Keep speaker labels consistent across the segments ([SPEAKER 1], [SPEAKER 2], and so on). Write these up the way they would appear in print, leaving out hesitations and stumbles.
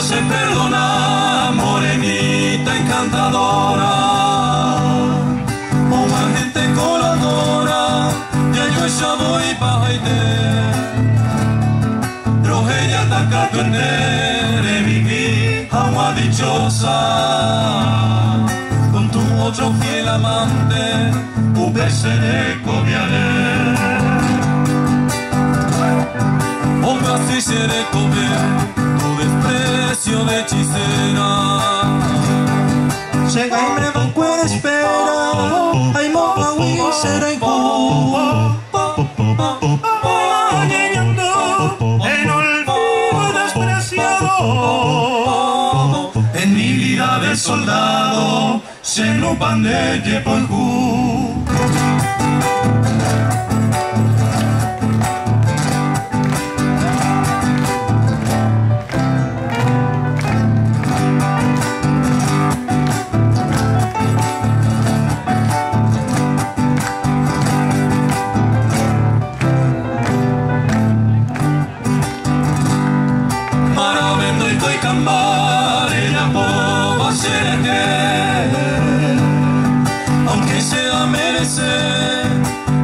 [SPEAKER 1] se perdona, morenita encantadora. Una gente coladora, ya yo ya voy pa' Haití. Rojeya taca de viví, agua dichosa. Con tu otro fiel amante, seré comiaré. Ponga si seré comer tu desprecio de hechicera.
[SPEAKER 2] Llega y me van cuera espera. Ay, moja, oui, será y en olvido despreciado.
[SPEAKER 1] En mi vida de soldado se no pan de Yeponjú. Aunque sea merecer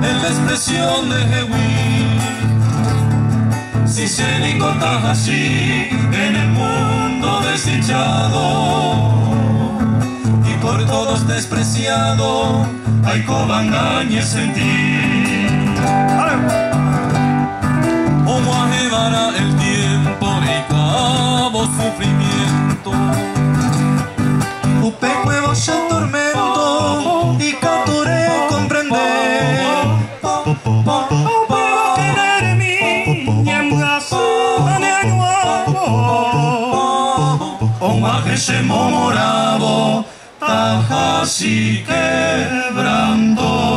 [SPEAKER 1] en la expresión de Jehui, si se nicotas así en el mundo desdichado y por todos despreciado, hay cobangañes en ti. Como llevará el tiempo y cabo sufrimiento.
[SPEAKER 2] Upe huevos en tormento y capturé comprender.
[SPEAKER 1] Querer mi ñemgaso Omaje se morabo, taja así quebrando.